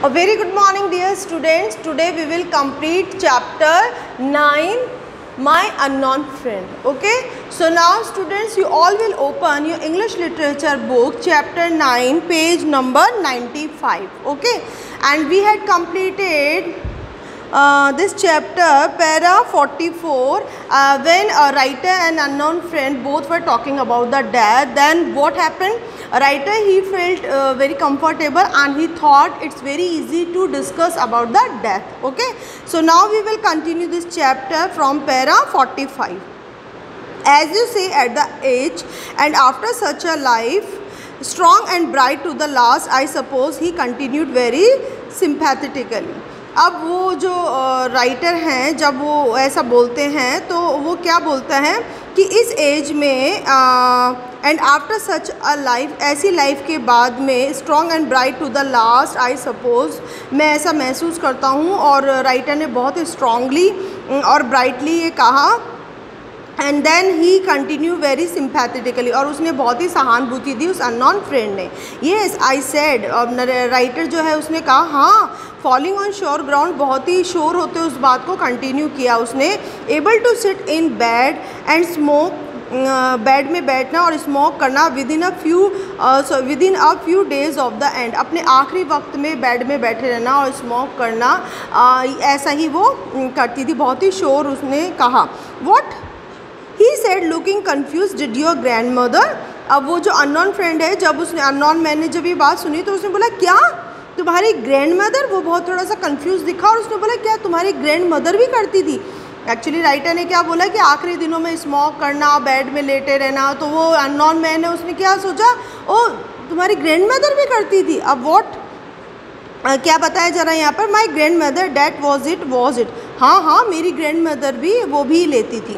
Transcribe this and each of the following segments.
A very good morning dear students. Today we will complete chapter 9, My Unknown Friend. Okay. So now students, you all will open your English literature book chapter 9 page number 95. Okay. And we had completed this chapter para 44 when a writer and unknown friend both were talking about the death. Then what happened? A writer, he felt very comfortable and he thought it's very easy to discuss about the death. Okay, so now we will continue this chapter from para 45. As you say at the age and after such a life, strong and bright to the last, I suppose, he continued very sympathetically. अब वो जो writer हैं जब वो ऐसा बोलते हैं तो वो क्या बोलता है कि इस एज में and after such a life, ऐसी लाइफ के बाद में, strong and bright to the last, I suppose, मैं ऐसा महसूस करता हूँ. और राइटर ने बहुत ही स्ट्रांगली और ब्राइटली ये कहा. And then he continue very sympathetically, और उसने बहुत ही सहानुभूति दी उस अननोन फ्रेंड ने. येस आई सेड, राइटर जो है उसने कहा हाँ, फॉलिंग ऑन श्योर ग्राउंड, बहुत ही श्योर होते उस बात को कंटिन्यू किया उसने. Able to sit in bed and smoke, bed में बैठना और स्मोक करना within a few days of the end, अपने आखिरी वक्त में बेड में बैठे रहना और स्मोक करना, ऐसा ही वो करती थी. बहुत ही श्योर उसने कहा. What he said looking confuse, did your grand mother. अब वो जो अननोन फ्रेंड है, जब उसने अननोन मैन ने जब ये बात सुनी तो उसने बोला क्या तुम्हारी ग्रैंड मदर. वो बहुत थोड़ा सा कंफ्यूज दिखा और उसने बोला क्या तुम्हारी ग्रैंड मदर भी करती थी. एक्चुअली राइटर ने क्या बोला कि आखिरी दिनों में स्मोक करना, बेड में लेटे रहना. तो वो अननोन मैन है, उसने क्या सोचा, ओ तुम्हारी ग्रैंड मदर भी करती थी. अब व्हाट क्या बताया जरा यहाँ पर, my grand mother that was it. हाँ हाँ, मेरी ग्रैंड मदर भी वो भी लेती थी.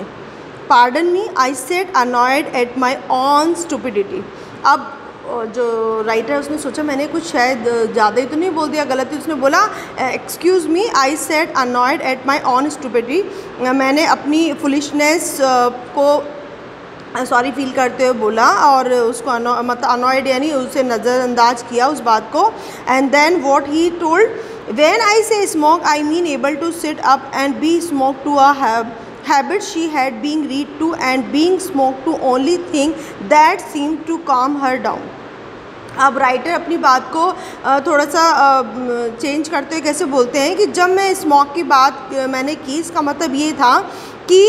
Pardon me, I said annoyed at my on stupidity. अब जो राइटर उसने सोचा मैंने कुछ शायद ज़्यादा ही तो नहीं बोल दिया, गलती. उसने बोला excuse me, I said annoyed at my on stupidity. मैंने अपनी फुलिशनेस को सॉरी फील करते हुए बोला और उसको मतलब अनॉयड यानी उसे नज़रअंदाज किया उस बात को. And then what he told, when I say smoke I mean able to sit up and be smoke to a habit she had being read to and being smoked to only thing that seemed to calm her down. अब writer अपनी बात को थोड़ा सा change करते हुए कैसे बोलते हैं कि जब मैं स्मोक की बात मैंने की, इसका मतलब ये था कि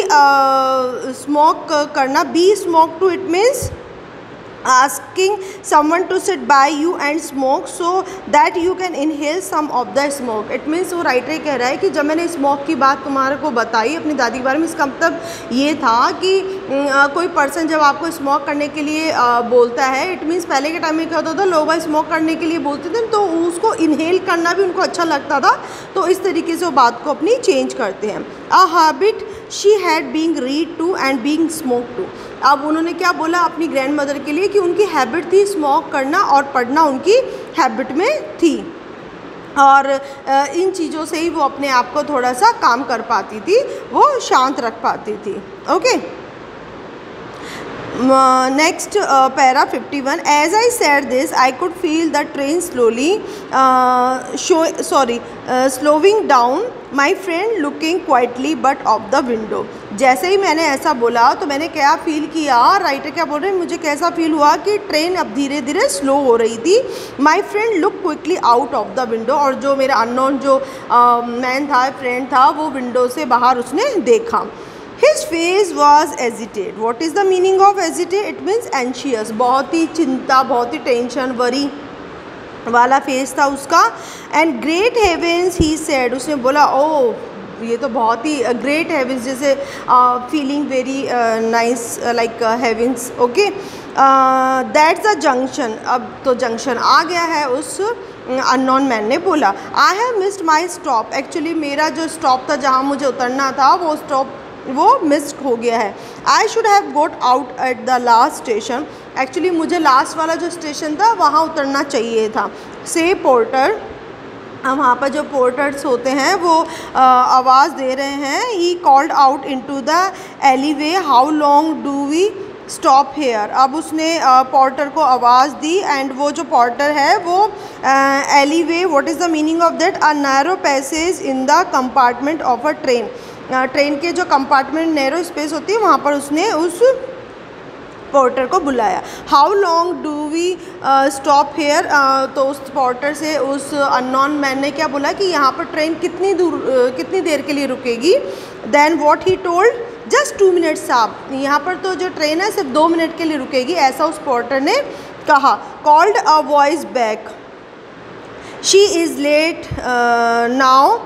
स्मोक करना, be smoke to, it means asking someone to sit by you and smoke so that you can inhale some of the smoke. It means वो राइटर कह रहा है कि जब मैंने स्मोक की बात तुम्हारे को बताई अपनी दादी के बारे में, इसका मतलब ये था कि कोई पर्सन जब आपको स्मोक करने के लिए बोलता है, इट मीन्स पहले के टाइम में क्या होता था, लोग स्मोक करने के लिए बोलते थे तो उसको इनहेल करना भी उनको अच्छा लगता था. तो इस तरीके से वो बात को अपनी चेंज करते हैं. A habit she had being read to and being smoke to. अब उन्होंने क्या बोला अपनी ग्रैंड मदर के लिए कि उनकी हैबिट थी स्मोक करना और पढ़ना उनकी हैबिट में थी, और इन चीज़ों से ही वो अपने आप को थोड़ा सा काम कर पाती थी, वो शांत रख पाती थी. Okay, next para 51. As I said this, I could feel the train slowing down. My friend looking quietly but of the window. जैसे ही मैंने ऐसा बोला तो मैंने क्या फील किया, राइटर क्या बोल रहे हैं, मुझे कैसा फील हुआ कि ट्रेन अब धीरे धीरे स्लो हो रही थी. My friend look quickly out of the window, और जो मेरा अननोन जो मैन था, फ्रेंड था, वो विंडो से बाहर उसने देखा. His face was agitated. What is the meaning of agitate? It means anxious. बहुत ही चिंता, बहुत ही टेंशन, वरी वाला फेस था उसका. And great heavens, he said. उसने बोला ओह ये तो बहुत ही ग्रेट हेवंस, जैसे feeling very nice like heavens. Okay, that's a junction. अब तो जंक्शन आ गया है, उस अननोन मैन ने बोला. I have missed my stop. Actually मेरा जो स्टॉप था जहाँ मुझे उतरना था, वो स्टॉप वो मिस्ड हो गया है. I should have got out at the last station. Actually मुझे लास्ट वाला जो स्टेशन था वहाँ उतरना चाहिए था. से पोर्टर, वहाँ पर जो पोर्टर्स होते हैं वो आवाज़ दे रहे हैं. He called out into the alleyway, how long do we stop here. अब उसने पोर्टर को आवाज़ दी एंड वो जो पोर्टर है वो alleyway, what is the meaning of that, a narrow passage in the compartment of a train. Train के जो कंपार्टमेंट नैरो स्पेस होती है वहाँ पर उसने उस पोर्टर को बुलाया। How long do we stop here, तो उस पोर्टर से उस अननोन मैन ने क्या बोला कि यहाँ पर ट्रेन कितनी देर के लिए रुकेगी। Then what he told, just 2 minutes साहब, यहाँ पर तो जो ट्रेन है सिर्फ 2 मिनट के लिए रुकेगी, ऐसा उस पोर्टर ने कहा। Called a voice back, she is late now,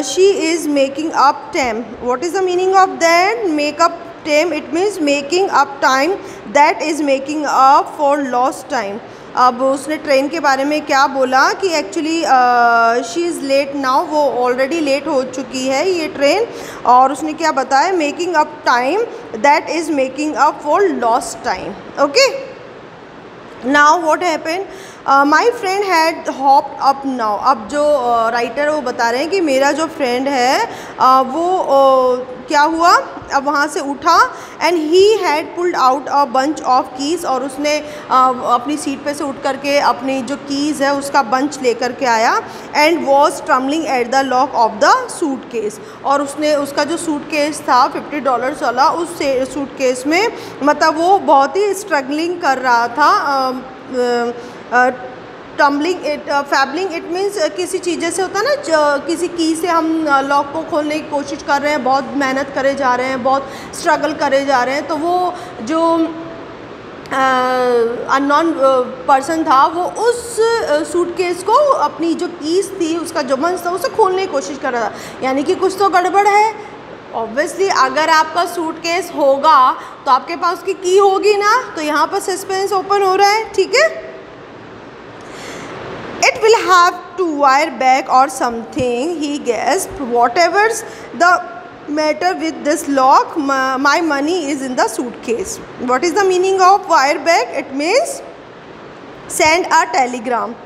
she is making up time. What is the meaning of that, make up time, it means making up time, that is making up for lost time. अब उसने train के बारे में क्या बोला कि actually she is late now, वो already late हो चुकी है ये ट्रेन, और उसने क्या बताया, making up time, that is making up for lost time. Okay, now what happened, my friend had hopped up now. अब जो राइटर वो बता रहे हैं कि मेरा जो फ्रेंड है वो क्या हुआ, अब वहाँ से उठा, and he had pulled out a bunch of keys, और उसने अपनी सीट पे से उठ करके अपनी जो कीज़ है उसका बंच लेकर के आया, and was trembling at the lock of the suitcase, और उसने उसका जो सूटकेस था $50 वाला, उस सूटकेस में मतलब वो बहुत ही स्ट्रगलिंग कर रहा था। टम्बलिंग इट, फैबलिंग इट मीन्स किसी चीज़ से होता है ना, किसी की से हम लॉक को खोलने की कोशिश कर रहे हैं, बहुत मेहनत करे जा रहे हैं, बहुत स्ट्रगल करे जा रहे हैं, तो वो जो अननोन पर्सन था वो उस सूटकेस को, अपनी जो कीज़ थी, उसका जो बंच था, उसे खोलने की कोशिश कर रहा था, यानी कि कुछ तो गड़बड़ है। ऑब्वियसली अगर आपका सूटकेस होगा तो आपके पास उसकी की होगी ना, तो यहाँ पर सस्पेंस ओपन हो रहा है, ठीक है। It will have to wire back or something, he guessed. Whatever's the matter with this lock, my money is in the suitcase. What is the meaning of wire back? It means send a telegram.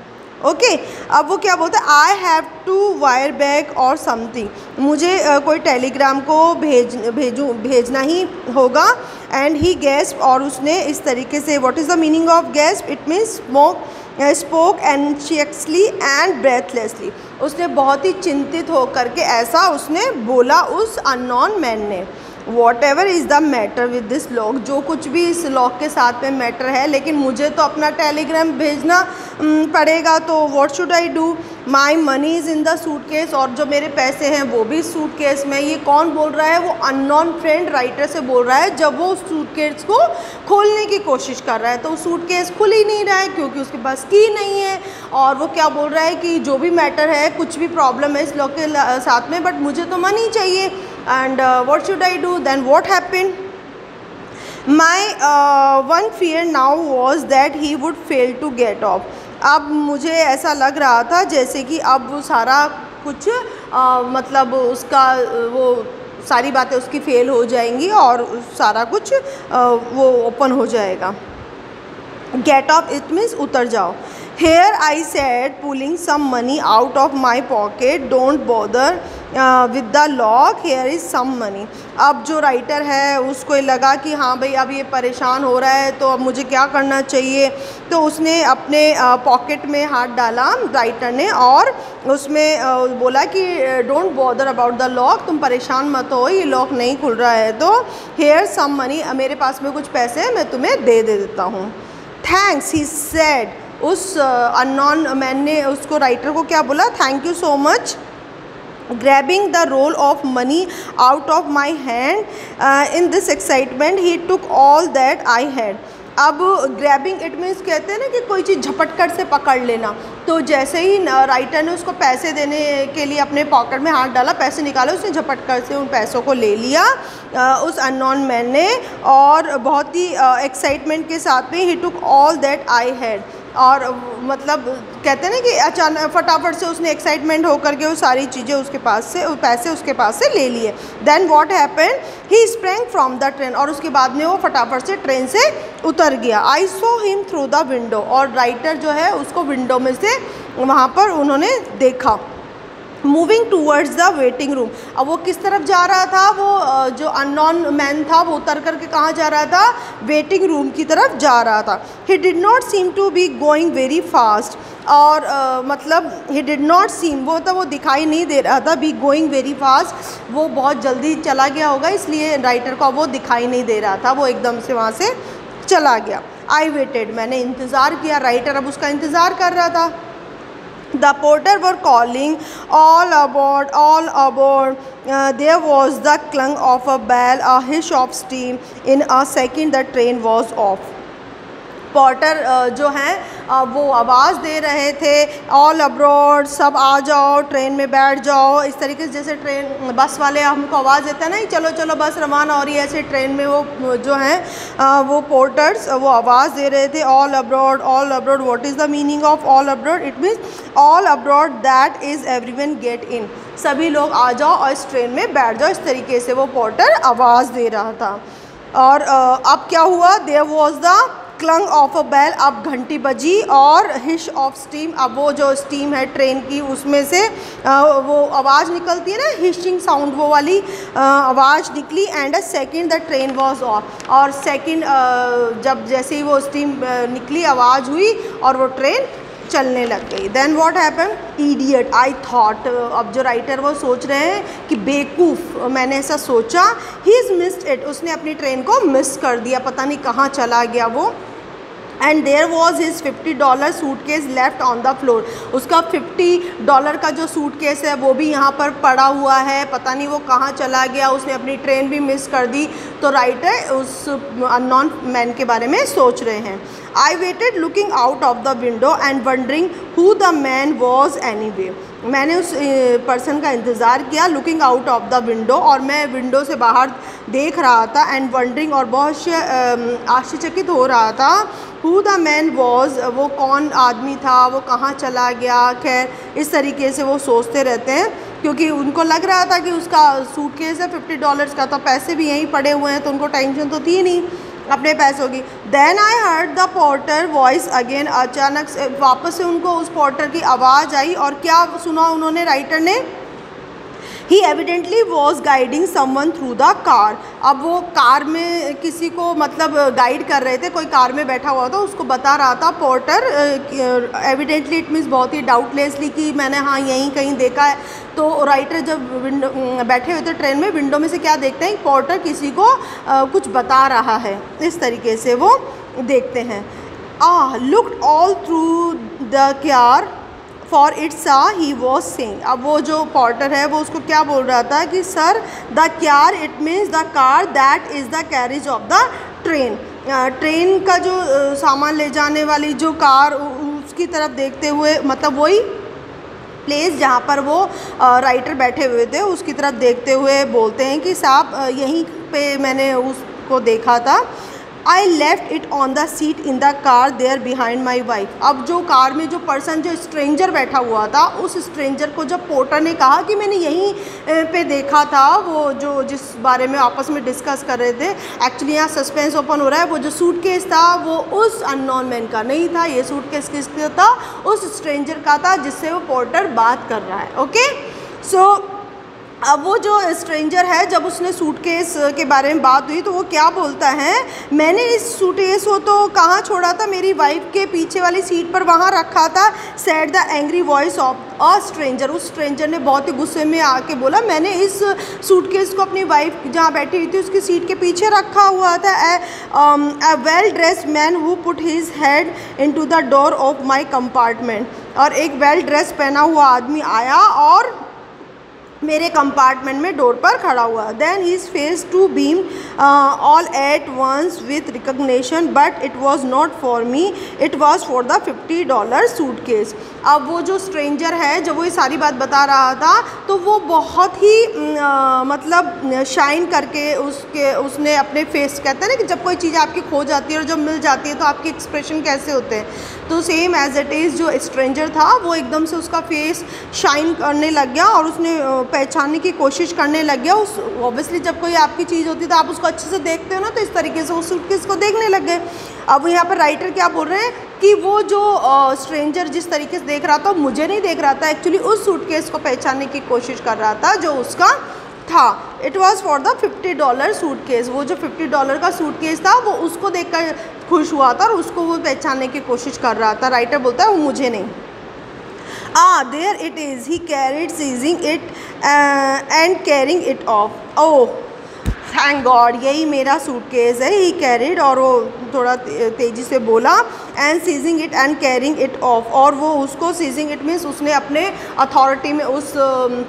Okay, अब वो क्या बोलता है, I have to wire back or something, मुझे कोई Telegram को भेजना ही होगा। एंड ही गैस्प, और उसने इस तरीके से, what is the meaning of gasp, it means spoke anxiously and breathlessly, उसने बहुत ही चिंतित होकर के ऐसा उसने बोला उस अननोन मैन ने। What ever is the matter with this lock, जो कुछ भी इस लॉक के साथ में मैटर है, लेकिन मुझे तो अपना टेलीग्राम भेजना पड़ेगा, तो what should I do, my money is in the suitcase, और जो मेरे पैसे हैं वो भी सूटकेस में। ये कौन बोल रहा है, वो अननोन फ्रेंड राइटर से बोल रहा है, जब वो उस सूटकेस को खोलने की कोशिश कर रहा है, तो सूटकेस खुल ही नहीं रहा है क्योंकि उसके पास की नहीं है। और वो क्या बोल रहा है कि जो भी मैटर है, कुछ भी प्रॉब्लम है इस लॉक के साथ में, बट मुझे तो मनी चाहिए। And what should I do, then what happened, my one fear now was that he would fail to get off. अब मुझे ऐसा लग रहा था जैसे कि अब वो सारा कुछ मतलब उसका वो सारी बातें उसकी फेल हो जाएंगी और सारा कुछ वो ओपन हो जाएगा। गेट ऑफ इट मीन्स उतर जाओ। Here I said pulling some money out of my pocket, don't bother with the lock, here is some money. अब जो राइटर है उसको लगा कि हाँ भाई अब ये परेशान हो रहा है, तो अब मुझे क्या करना चाहिए, तो उसने अपने पॉकेट में हाथ डाला राइटर ने, और उसमें बोला कि don't bother about the lock, तुम परेशान मत हो, ये लॉक नहीं खुल रहा है, तो हेयर सम मनी, मेरे पास में कुछ पैसे हैं, मैं तुम्हें दे देता हूँ। थैंक्स ही सेड, उस अननोन मैन ने उसको राइटर को क्या बोला, thank you so much. Grabbing the roll of money out of my hand, in this excitement he took all that I had. अब ग्रैबिंग इट मीन्स कहते हैं ना कि कोई चीज़ झपट कर से पकड़ लेना, तो जैसे ही राइटर ने उसको पैसे देने के लिए अपने पॉकेट में हाथ डाला, पैसे निकाले, उसने झपट कर से उन पैसों को ले लिया उस अननोन मैन ने, और बहुत ही एक्साइटमेंट के साथ में ही took all that I had, और मतलब कहते हैं ना कि अचानक फटाफट से उसने एक्साइटमेंट होकर के वो सारी चीज़ें उसके पास से, पैसे उसके पास से ले लिए। Then what happened, he sprang from the train, और उसके बाद में वो फटाफट से ट्रेन से उतर गया। I saw him through the window, और राइटर जो है उसको विंडो में से वहाँ पर उन्होंने देखा। Moving towards the waiting room. अब वो किस तरफ जा रहा था, वो जो अननोन मैन था वो उतर करके कहाँ जा रहा था, वेटिंग रूम की तरफ जा रहा था। He did not seem to be going very fast, और मतलब ही डिड नॉट सीम, वो तो वो दिखाई नहीं दे रहा था, बी गोइंग वेरी फास्ट, वो बहुत जल्दी चला गया होगा, इसलिए राइटर को वो दिखाई नहीं दे रहा था, वो एकदम से वहाँ से चला गया। आई वेटेड, मैंने इंतज़ार किया, राइटर अब उसका इंतज़ार कर रहा था। The porter were calling, all aboard, all aboard. There was the clang of a bell, a hiss of steam. In a second, the train was off. Porter जो हैं वो आवाज़ दे रहे थे, ऑल अब्रॉड, सब आ जाओ, ट्रेन में बैठ जाओ, इस तरीके से जैसे ट्रेन बस वाले हमको आवाज़ देते हैं ना, चलो चलो बस रवाना हो रही है, ऐसे ट्रेन में वो जो हैं वो पोर्टर्स वो आवाज़ दे रहे थे, all abroad, all abroad. What is the meaning of all abroad? It means all abroad that is everyone get in, सभी लोग आ जाओ और इस ट्रेन में बैठ जाओ, इस तरीके से वो पोर्टर आवाज़ दे रहा था। और अब क्या हुआ, there was the clang of a bell, अब घंटी बजी, और हिश ऑफ स्टीम, अब वो जो स्टीम है ट्रेन की उसमें से वो आवाज़ निकलती है ना, हिशिंग साउंड, वो वाली आवाज़ निकली। And a second the train was of, और सेकेंड जब जैसे ही वो स्टीम निकली, आवाज़ हुई और वो ट्रेन चलने लग गई। Then what happen, idiot I thought, अब जो राइटर वो सोच रहे हैं कि बेवकूफ़, मैंने ऐसा सोचा, ही इज़ मिस्ड इट, उसने अपनी ट्रेन को मिस कर दिया, पता नहीं कहाँ चला गया वो। And there was his $50 suitcase left on the floor, उसका $50 का जो सूटकेस है वो भी यहाँ पर पड़ा हुआ है, पता नहीं वो कहाँ चला गया, उसने अपनी ट्रेन भी मिस कर दी। तो राइटर उस अननोन मैन के बारे में सोच रहे हैं। I waited looking out of the window and wondering who the man was anyway, मैंने उस पर्सन का इंतज़ार किया, looking out of the window, और मैं विंडो से बाहर देख रहा था, एंड वंडरिंग, और बहुत आश्चर्यचकित हो रहा था, हु द मैन वॉज, वो कौन आदमी था, वो कहाँ चला गया। खैर इस तरीके से वो सोचते रहते हैं, क्योंकि उनको लग रहा था कि उसका सूटकेस है $50 का, तो पैसे भी यहीं पड़े हुए हैं, तो उनको टेंशन तो थी नहीं अपने पैसों की। Then I heard the porter voice again, अचानक से वापस से उनको उस पोर्टर की आवाज़ आई, और क्या सुना उन्होंने, राइटर ने, he evidently was guiding someone through the car, अब वो कार में किसी को मतलब गाइड कर रहे थे, कोई कार में बैठा हुआ था, उसको बता रहा था पोर्टर, एविडेंटली इट मीन्स बहुत ही डाउटलेसली कि मैंने हाँ यहीं कहीं देखा है। तो राइटर जब विंडो बैठे हुए थे ट्रेन में, विंडो में से क्या देखते हैं, पोर्टर किसी को कुछ बता रहा है, इस तरीके से वो देखते हैं। Looked all through the car for it सा ही वॉज सेइंग, अब वो जो पोर्टर है वो उसको क्या बोल रहा था कि sir, the car it means the car that is the carriage of the train, train का जो सामान ले जाने वाली जो कार, उसकी तरफ देखते हुए, मतलब वही प्लेस जहाँ पर वो राइटर बैठे हुए थे उसकी तरफ देखते हुए बोलते हैं कि साहब यहीं पे मैंने उसको देखा था। I left it on the seat in the car there behind my wife, अब जो कार में जो पर्सन, जो स्ट्रेंजर बैठा हुआ था, उस स्ट्रेंजर को जब पोर्टर ने कहा कि मैंने यहीं पे देखा था, वो जो जिस बारे में आपस में डिस्कस कर रहे थे, एक्चुअली यहाँ सस्पेंस ओपन हो रहा है, वो जो सूटकेस था वो उस अननोन मैन का नहीं था, ये सूटकेस किसका था, उस स्ट्रेंजर का था जिससे वो पोर्टर बात कर रहा है। ओके, सो अब वो जो स्ट्रेंजर है, जब उसने सूटकेस के बारे में बात हुई तो वो क्या बोलता है, मैंने इस सूटकेस को तो कहाँ छोड़ा था, मेरी वाइफ के पीछे वाली सीट पर वहाँ रखा था, said the angry voice of a stranger, उस स्ट्रेंजर ने बहुत ही गुस्से में आके बोला, मैंने इस सूटकेस को अपनी वाइफ जहाँ बैठी हुई थी उसकी सीट के पीछे रखा हुआ था। A well dressed man who put his head into the door of my compartment, और एक वेल ड्रेस पहना हुआ आदमी आया और मेरे कंपार्टमेंट में डोर पर खड़ा हुआ। Then his face to beam all at once with recognition, but it was not for me, it was for the $50 suitcase. अब वो जो स्ट्रेंजर है, जब वो ये सारी बात बता रहा था तो वो बहुत ही मतलब शाइन करके उसने अपने फेस, कहते हैं ना कि जब कोई चीज़ आपकी खो जाती है और जब मिल जाती है तो आपके एक्सप्रेशन कैसे होते हैं, तो सेम एज इट इज़ जो स्ट्रेंजर था वो एकदम से उसका फेस शाइन करने लग गया और उसने पहचानने की कोशिश करने लग गया। उस ऑब्वियसली जब कोई आपकी चीज़ होती है तो आप उसको अच्छे से देखते हो ना, तो इस तरीके से उस सूटकेस को देखने लग गए। अब यहाँ पर राइटर क्या बोल रहे हैं कि वो जो स्ट्रेंजर जिस तरीके से देख रहा था मुझे नहीं देख रहा था, एक्चुअली उस सूटकेस को पहचानने की कोशिश कर रहा था जो उसका था। It was for the $50 suitcase. वो जो $50 का सूटकेस था वो उसको देखकर खुश हुआ था और उसको वो पहचानने की कोशिश कर रहा था। राइटर बोलता है वो मुझे नहीं। There it is. He carried, seizing it and carrying it off. Oh, thank God, यही मेरा सूटकेस है। He carried, और वो थोड़ा तेज़ी से बोला, and seizing it and carrying it off, और वो उसको seizing it means उसने अपने अथॉरिटी में उस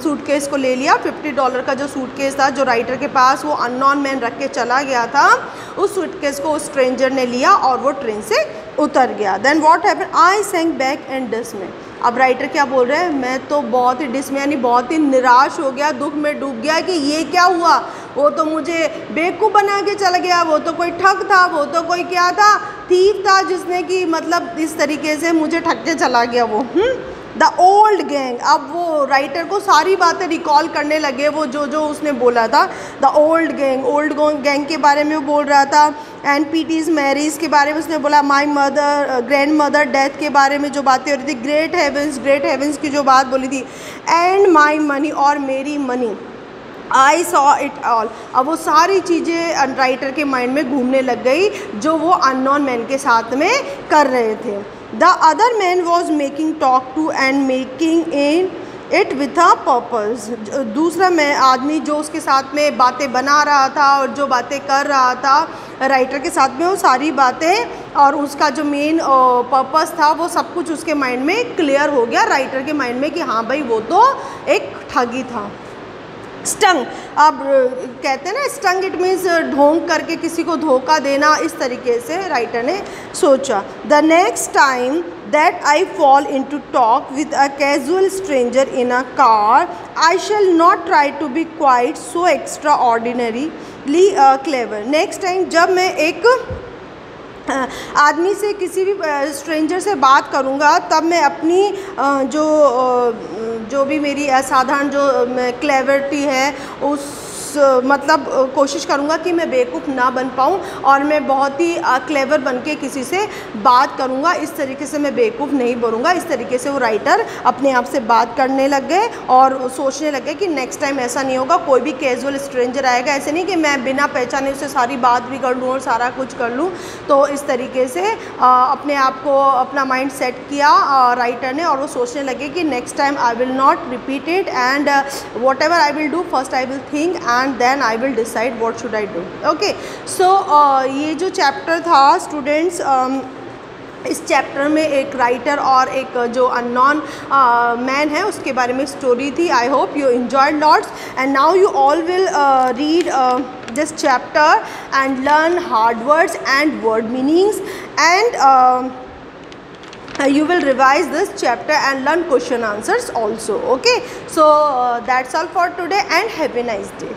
सूटकेस को ले लिया। $50 का जो सूटकेस था जो राइटर के पास वो अननोन मैन रख के चला गया था, उस सूटकेस को उस स्ट्रेंजर ने लिया और वो ट्रेन से उतर गया। Then what happened? I sank back and dismay. अब राइटर क्या बोल रहे हैं? मैं तो बहुत ही डिसमे यानी बहुत ही निराश हो गया, दुख में डूब गया कि ये क्या हुआ। वो तो मुझे बेवकूफ़ बना के चला गया, वो तो कोई ठग था, वो तो कोई क्या था, थीफ था, जिसने कि मतलब इस तरीके से मुझे ठग के चला गया वो। The old gang. अब वो राइटर को सारी बातें रिकॉल करने लगे, वो जो जो उसने बोला था। द ओल्ड गैंग के बारे में वो बोल रहा था। एंड पीटीज मैरीज के बारे में उसने बोला। My mother grand mother death के बारे में जो बातें हो रही थी। ग्रेट हेवेंस की जो बात बोली थी। एंड माई मनी, और मेरी money. I saw it all. अब वो सारी चीज़ें राइटर के माइंड में घूमने लग गई जो वो अननोन मैन के साथ में कर रहे थे। The other man was making talk to and making it with a purpose. दूसरा आदमी जो उसके साथ में बातें बना रहा था और जो बातें कर रहा था राइटर के साथ में, वो सारी बातें और उसका जो मेन पर्पस था वो सब कुछ उसके माइंड में क्लियर हो गया, राइटर के माइंड में, कि हाँ भाई वो तो एक ठगी था। स्टंग, अब कहते हैं ना स्टंग, इट मीन्स ढोंग करके किसी को धोखा देना, इस तरीके से राइटर ने सोचा। The next time that I fall in to talk with a casual stranger in a car, I shall not try to be quite so extraordinarily clever. Next time जब मैं एक आदमी से, किसी भी स्ट्रेंजर से बात करूंगा, तब मैं अपनी जो भी मेरी असाधारण जो क्लेवरिटी है उस मतलब कोशिश करूंगा कि मैं बेवकूफ़ ना बन पाऊं और मैं बहुत ही क्लेवर बन के किसी से बात करूंगा। इस तरीके से मैं बेवकूफ़ नहीं बनूंगा। इस तरीके से वो राइटर अपने आप से बात करने लग गए और सोचने लग गए कि नेक्स्ट टाइम ऐसा नहीं होगा, कोई भी कैजुअल स्ट्रेंजर आएगा, ऐसे नहीं कि मैं बिना पहचाने उससे सारी बात भी कर लूँ और सारा कुछ कर लूँ। तो इस तरीके से अपने आप को, अपना माइंड सेट किया राइटर ने, और वो सोचने लगे कि next time I will not repeat it and what ever I will do, first I will think and then I will decide what should I do. Okay, so ये जो chapter था स्टूडेंट्स, इस चैप्टर में एक writer और एक जो unknown man है उसके बारे में स्टोरी थी। I hope you enjoyed lots and now you all will read this chapter and learn hard words and word meanings and you will revise this chapter and learn question answers also. Okay, so that's all for today and have a nice day.